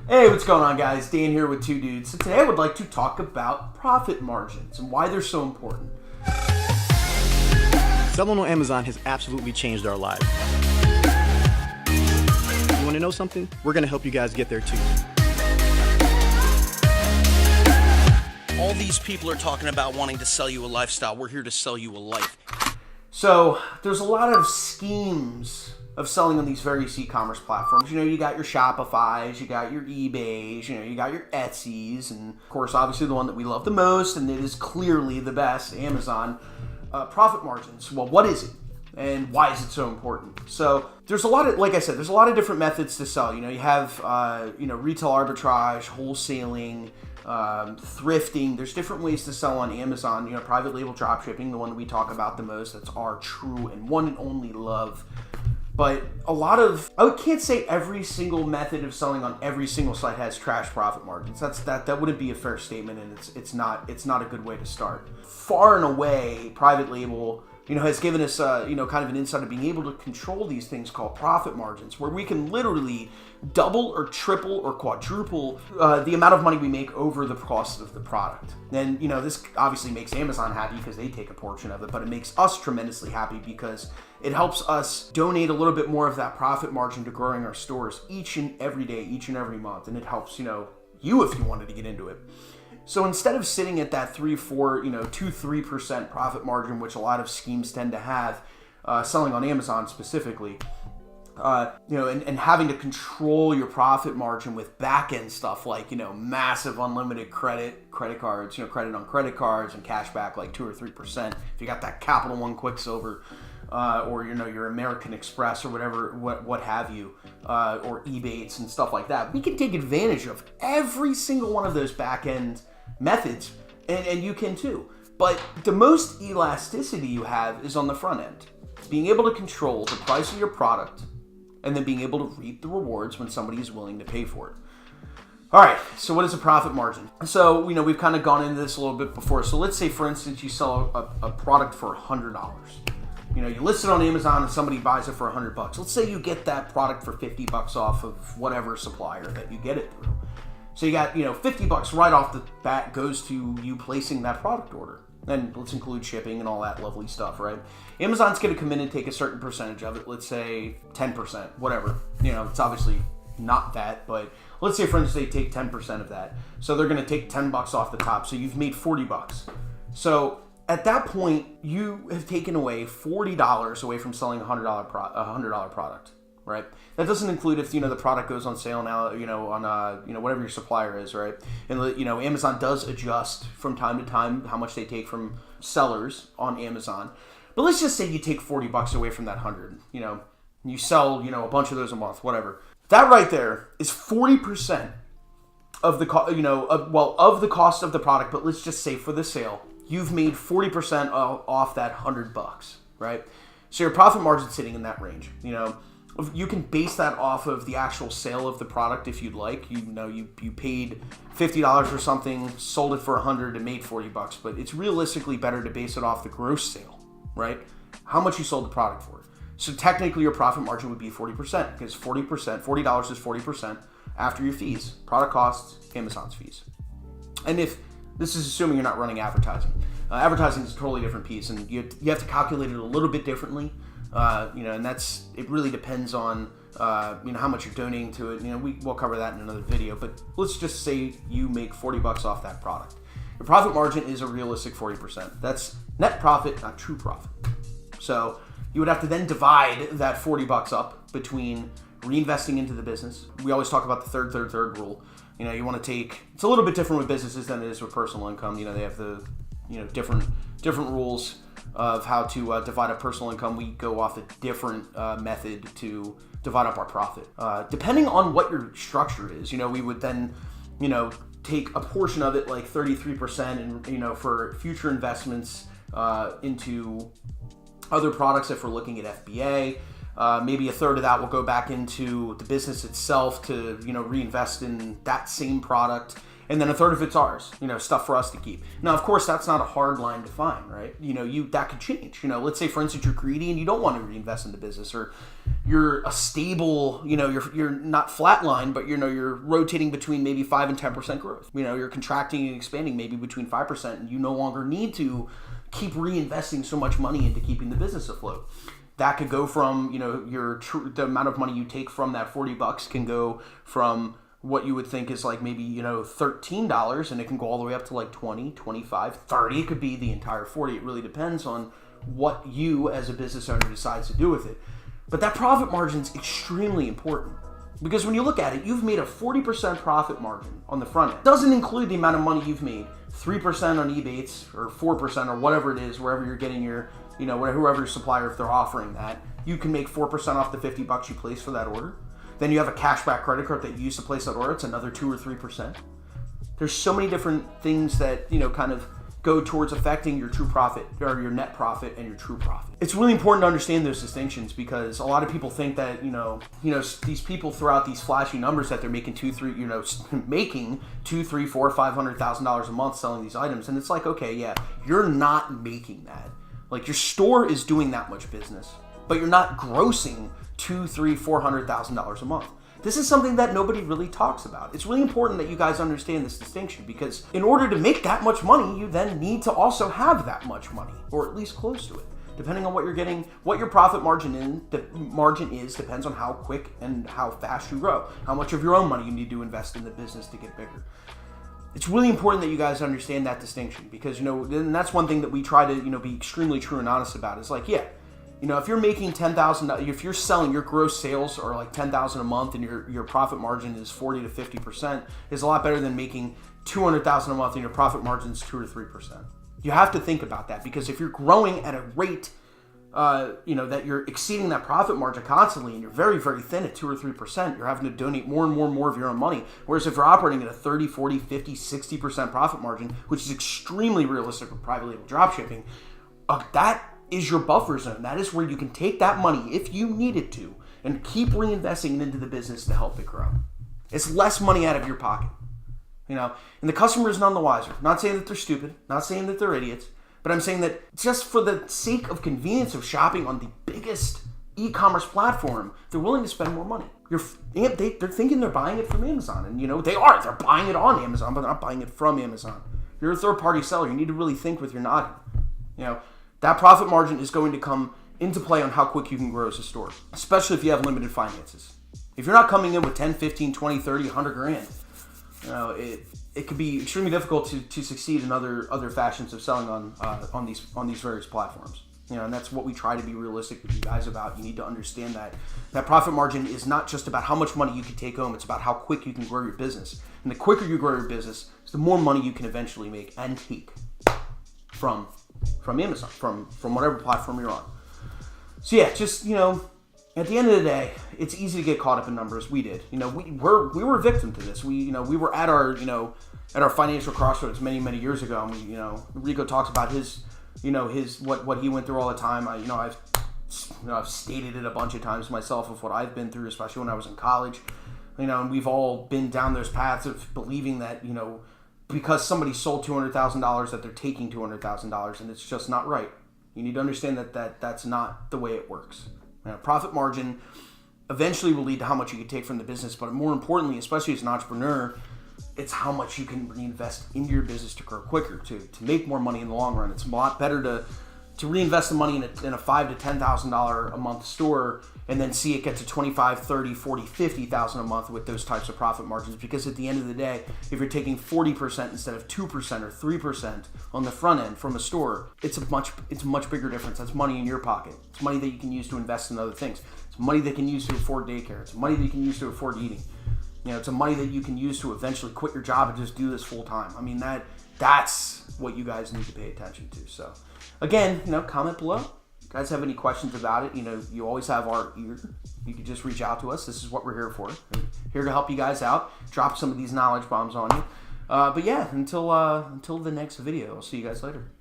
Hey, what's going on, guys? Dan here with Two Dudes. So today I would like to talk about profit margins and why they're so important. Selling on Amazon has absolutely changed our lives. You want to know something? We're going to help you guys get there too. All these people are talking about wanting to sell you a lifestyle. We're here to sell you a life. So there's a lot of schemes of selling on these various e-commerce platforms. You know, you got your Shopifys, you got your eBays, you got your Etsy's, and of course, obviously the one that we love the most, and it is clearly the best, Amazon, profit margins. Well, what is it? And why is it so important? So there's a lot of, like I said, there's a lot of different methods to sell. You have, retail arbitrage, wholesaling, thrifting. There's different ways to sell on Amazon. Private label dropshipping, the one that we talk about the most. That's our true and one and only love. But I can't say every single method of selling on every single site has trash profit margins. That wouldn't be a fair statement, and it's not a good way to start. Far and away, private label, has given us, kind of an insight of being able to control these things called profit margins, where we can literally double or triple or quadruple the amount of money we make over the cost of the product. And, this obviously makes Amazon happy because they take a portion of it, but it makes us tremendously happy because it helps us donate a little bit more of that profit margin to growing our stores each and every day, each and every month. And it helps, you if you wanted to get into it. So instead of sitting at that 3% profit margin, which a lot of schemes tend to have, selling on Amazon specifically, and having to control your profit margin with back-end stuff like, massive unlimited credit cards, credit on credit cards and cash back like 2 or 3%. If you got that Capital One Quicksilver, or your American Express or whatever, what have you, or Ebates and stuff like that, we can take advantage of every single one of those back-end methods, and you can too. But the most elasticity you have is on the front end. Being able to control the price of your product and then being able to reap the rewards when somebody is willing to pay for it. All right, so what is a profit margin? So, we've kind of gone into this a little bit before. So let's say, for instance, you sell a product for $100. You list it on Amazon and somebody buys it for $100. Let's say you get that product for $50 off of whatever supplier that you get it through. So you got, $50 right off the bat goes to you placing that product order. And let's include shipping and all that lovely stuff, right? Amazon's going to come in and take a certain percentage of it. Let's say 10%, whatever. It's obviously not that, but let's say, for instance, they take 10% of that. So they're going to take $10 off the top. So you've made $40. So at that point, you have taken away $40 away from selling a $100 product, right? That doesn't include if, the product goes on sale now, on, whatever your supplier is, right? And, Amazon does adjust from time to time how much they take from sellers on Amazon. But let's just say you take $40 away from that 100, you sell, a bunch of those a month, whatever. That right there is 40% of the of the cost of the product, but let's just say for the sale, you've made 40% off that $100, right? So your profit margin's sitting in that range. You can base that off of the actual sale of the product if you'd like. You paid $50 for something, sold it for $100 and made $40, but it's realistically better to base it off the gross sale, right? How much you sold the product for. So technically your profit margin would be 40% because $40 is 40% after your fees, product costs, Amazon's fees. And if this is assuming you're not running advertising. Advertising is a totally different piece, and you have to calculate it a little bit differently. And it really depends on, how much you're donating to it. We'll cover that in another video, but let's just say you make $40 off that product. Your profit margin is a realistic 40%. That's net profit, not true profit. So you would have to then divide that $40 up between reinvesting into the business. We always talk about the third rule. You want to take, it's a little bit different with businesses than it is with personal income. They have the, different rules of how to divide up personal income. We go off a different method to divide up our profit. Depending on what your structure is, we would then, take a portion of it, like 33%, and, for future investments into other products if we're looking at FBA. Maybe a third of that will go back into the business itself to, reinvest in that same product. and then a third of it's ours, stuff for us to keep. Now, of course, that's not a hard line to find, right? That could change. Let's say, for instance, you're greedy and you don't want to reinvest in the business, or you're a stable, you're not flatline, but you're rotating between maybe 5 and 10% growth. You're contracting and expanding maybe between 5%, and you no longer need to keep reinvesting so much money into keeping the business afloat. That could go from, the amount of money you take from that $40 can go from what you would think is like maybe, $13, and it can go all the way up to like 20, 25, 30. It could be the entire 40. It really depends on what you as a business owner decides to do with it. But that profit margin is extremely important, because when you look at it, you've made a 40% profit margin on the front end. It doesn't include the amount of money you've made, 3% on Ebates or 4% or whatever it is, wherever you're getting your, whoever your supplier, if they're offering that, you can make 4% off the $50 you place for that order. Then you have a cashback credit card that you use to place that order. It's another 2 or 3%. There's so many different things that, kind of go towards affecting your true profit, or your net profit and your true profit. It's really important to understand those distinctions, because a lot of people think that, these people throw out these flashy numbers that they're making making $200,000, $300,000, $400,000, $500,000 a month selling these items. And it's like, okay, yeah, you're not making that. Like, your store is doing that much business, but you're not grossing $200,000, $300,000, $400,000 a month. This is something that nobody really talks about. It's really important that you guys understand this distinction, because in order to make that much money, you then need to also have that much money, or at least close to it. Depending on what you're getting, what your profit margin is depends on how quick and how fast you grow, how much of your own money you need to invest in the business to get bigger. It's really important that you guys understand that distinction, because, and that's one thing that we try to, be extremely true and honest about. It's like, yeah, if you're making $10,000, if you're selling, your gross sales are like $10,000 a month, and your profit margin is 40 to 50%, is a lot better than making $200,000 a month and your profit margin is 2 or 3%. You have to think about that, because if you're growing at a rate, that you're exceeding that profit margin constantly, and you're very, very thin at 2 or 3%, you're having to donate more and more and more of your own money. Whereas if you're operating at a 30, 40, 50, 60% profit margin, which is extremely realistic with private label dropshipping, that is your buffer zone. That is where you can take that money, if you needed to, and keep reinvesting it into the business to help it grow. It's less money out of your pocket, and the customer is none the wiser. Not saying that they're stupid, not saying that they're idiots, but I'm saying that just for the sake of convenience of shopping on the biggest e-commerce platform, they're willing to spend more money. They're thinking they're buying it from Amazon, and they are. They're buying it on Amazon, but they're not buying it from Amazon. You're a third-party seller. You need to really think with your noggin. That profit margin is going to come into play on how quick you can grow as a store, especially if you have limited finances. If you're not coming in with 10, 15, 20, 30, 100 grand, it could be extremely difficult to succeed in other fashions of selling on these various platforms. And that's what we try to be realistic with you guys about. You need to understand that profit margin is not just about how much money you can take home. It's about how quick you can grow your business. And the quicker you grow your business, the more money you can eventually make and take from Amazon, from whatever platform you're on. So yeah, just, at the end of the day, it's easy to get caught up in numbers. We did. We were a victim to this. We were at our financial crossroads many years ago. And Rico talks about his what he went through all the time. I've stated it a bunch of times myself of what I've been through, especially when I was in college. And we've all been down those paths of believing that, because somebody sold $200,000 that they're taking $200,000, and it's just not right. You need to understand that that's not the way it works. Profit margin eventually will lead to how much you can take from the business, but more importantly, especially as an entrepreneur, it's how much you can reinvest into your business to grow quicker, to make more money in the long run. It's a lot better to reinvest the money in a $5,000 to $10,000 a month store, and then see it get to $25,000, $30,000, $40,000, $50,000 a month with those types of profit margins. Because at the end of the day, if you're taking 40% instead of 2% or 3% on the front end from a store, it's a much bigger difference. That's money in your pocket. It's money that you can use to invest in other things. It's money that can use to afford daycare. It's money that you can use to afford eating. It's a money that you can use to eventually quit your job and just do this full time. I mean, that's what you guys need to pay attention to. So again, comment below. If you guys have any questions about it, you always have our ear. You can just reach out to us. This is what we're here for. We're here to help you guys out, drop some of these knowledge bombs on you. But yeah, until the next video, I'll see you guys later.